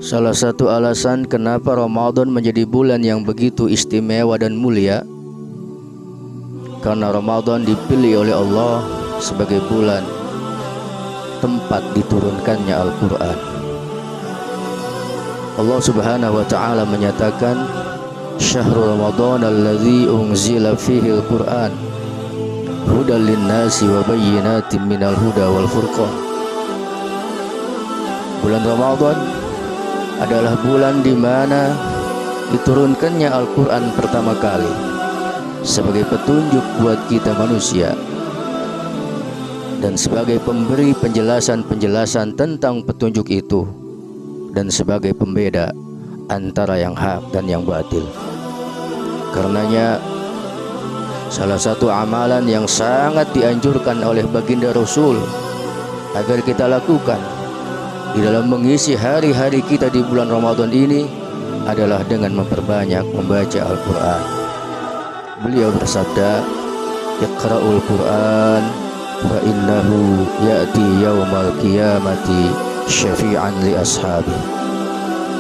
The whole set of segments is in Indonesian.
Salah satu alasan kenapa Ramadan menjadi bulan yang begitu istimewa dan mulia, karena Ramadan dipilih oleh Allah sebagai bulan tempat diturunkannya Al-Quran. Allah Subhanahu wa ta'ala menyatakan, Syahrul Ramadan alladzi unzila fihi al-Quran hudal linnasi wa bayyinatin minal huda wal furqan. Bulan Ramadan adalah bulan di mana diturunkannya Al-Quran pertama kali sebagai petunjuk buat kita manusia dan sebagai pemberi penjelasan-penjelasan tentang petunjuk itu dan sebagai pembeda antara yang hak dan yang batil. Karenanya salah satu amalan yang sangat dianjurkan oleh baginda Rasul agar kita lakukan di dalam mengisi hari-hari kita di bulan Ramadan ini adalah dengan memperbanyak membaca Al-Quran. Beliau bersabda, Iqra'ul Quran fa innahu ya'ti yaumal qiyamati syafi'an li ashabi.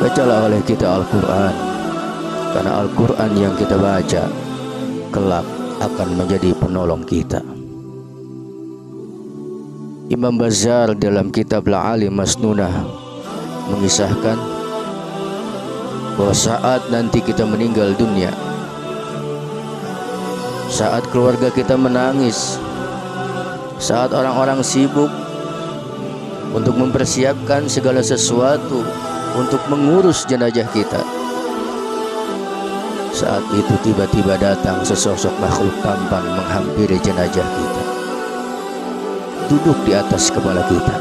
Bacalah oleh kita Al-Quran, karena Al-Quran yang kita baca kelak akan menjadi penolong kita. Imam Bazzar dalam kitab La'ali Masnunah mengisahkan bahwa saat nanti kita meninggal dunia, saat keluarga kita menangis, saat orang-orang sibuk untuk mempersiapkan segala sesuatu untuk mengurus jenazah kita, saat itu tiba-tiba datang sesosok makhluk tampan menghampiri jenazah kita, duduk di atas kepala kita,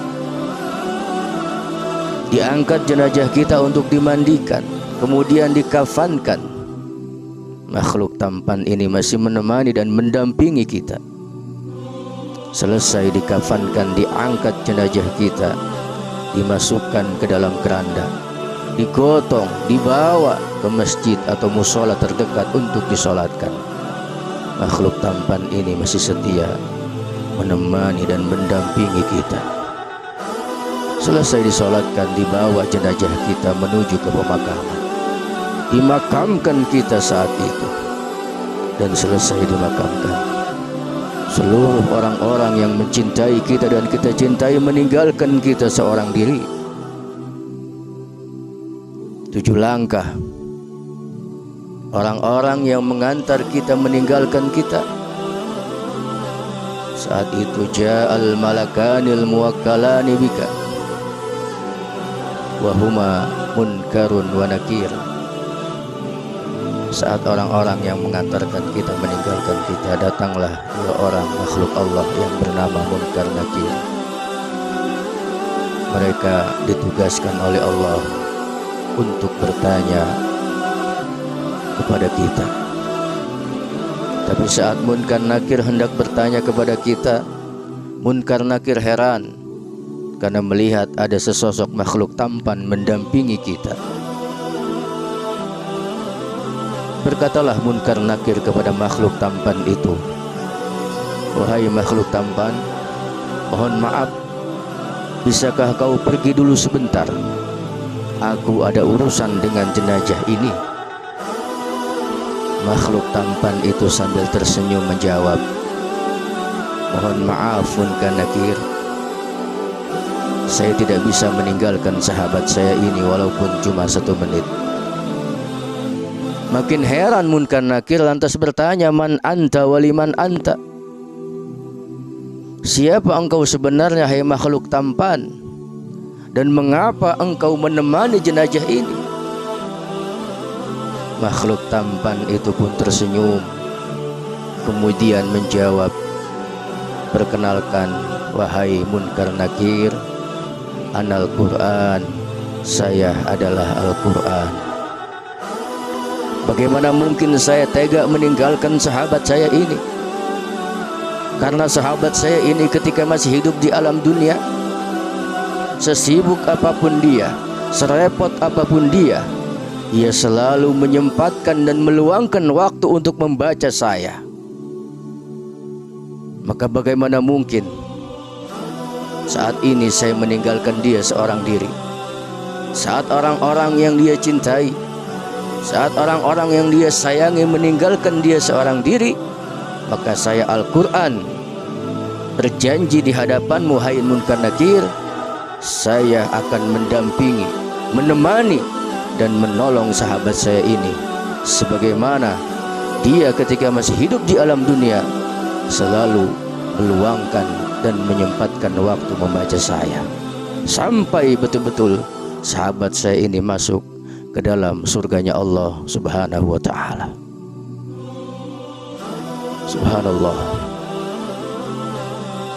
diangkat jenazah kita untuk dimandikan, kemudian dikafankan. Makhluk tampan ini masih menemani dan mendampingi kita. Selesai dikafankan, diangkat jenazah kita, dimasukkan ke dalam keranda, digotong, dibawa ke masjid atau musola terdekat untuk disolatkan. Makhluk tampan ini masih setia menemani dan mendampingi kita. Selesai disolatkan, dibawa jenazah kita menuju ke pemakaman, dimakamkan kita saat itu, dan selesai dimakamkan, seluruh orang-orang yang mencintai kita dan kita cintai meninggalkan kita seorang diri. 7 langkah orang-orang yang mengantar kita meninggalkan kita. Saat itu ja'al malakanil muwakkalani bika wa huma munkarun wa nakir. Saat orang-orang yang mengantarkan kita meninggalkan kita, datanglah 2 orang makhluk Allah yang bernama Munkar Nakir. Mereka ditugaskan oleh Allah untuk bertanya kepada kita. Tapi saat Munkar Nakir hendak bertanya kepada kita, Munkar Nakir heran karena melihat ada sesosok makhluk tampan mendampingi kita. Berkatalah Munkar Nakir kepada makhluk tampan itu, wahai makhluk tampan, mohon maaf, bisakah kau pergi dulu sebentar? Aku ada urusan dengan jenazah ini. Makhluk tampan itu sambil tersenyum menjawab, mohon maaf Munkar Nakir, saya tidak bisa meninggalkan sahabat saya ini walaupun cuma 1 menit. Makin heran Munkar Nakir lantas bertanya, man anta waliman anta? Siapa engkau sebenarnya, hai makhluk tampan? Dan mengapa engkau menemani jenazah ini? Makhluk tampan itu pun tersenyum, kemudian menjawab, perkenalkan wahai Munkar Nakir, anal Quran, saya adalah Al-Quran. Bagaimana mungkin saya tega meninggalkan sahabat saya ini? Karena sahabat saya ini ketika masih hidup di alam dunia, sesibuk apapun dia, serepot apapun dia, ia selalu menyempatkan dan meluangkan waktu untuk membaca saya. Maka bagaimana mungkin saat ini saya meninggalkan dia seorang diri? saat orang-orang yang dia cintai, saat orang-orang yang dia sayangi meninggalkan dia seorang diri, maka saya Al-Quran berjanji di hadapanmu hai Munkar Nakir, saya akan mendampingi, menemani dan menolong sahabat saya ini sebagaimana dia ketika masih hidup di alam dunia selalu meluangkan dan menyempatkan waktu membaca saya, sampai betul-betul sahabat saya ini masuk ke dalam surganya Allah Subhanahu wa ta'ala. Subhanallah.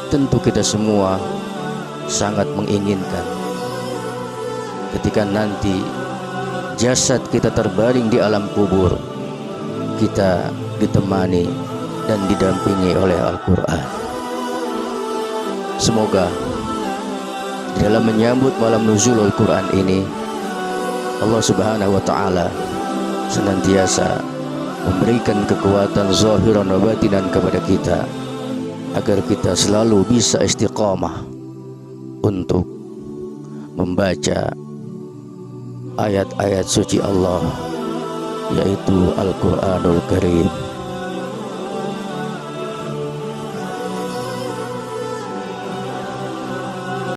Tentu kita semua sangat menginginkan ketika nanti jasad kita terbaring di alam kubur, kita ditemani dan didampingi oleh Al-Quran. Semoga di dalam menyambut malam nuzul Al-Quran ini, Allah Subhanahu wa ta'ala senantiasa memberikan kekuatan zahiran wa batinan kepada kita, agar kita selalu bisa istiqamah untuk membaca ayat-ayat suci Allah, yaitu Al-Quranul Karim.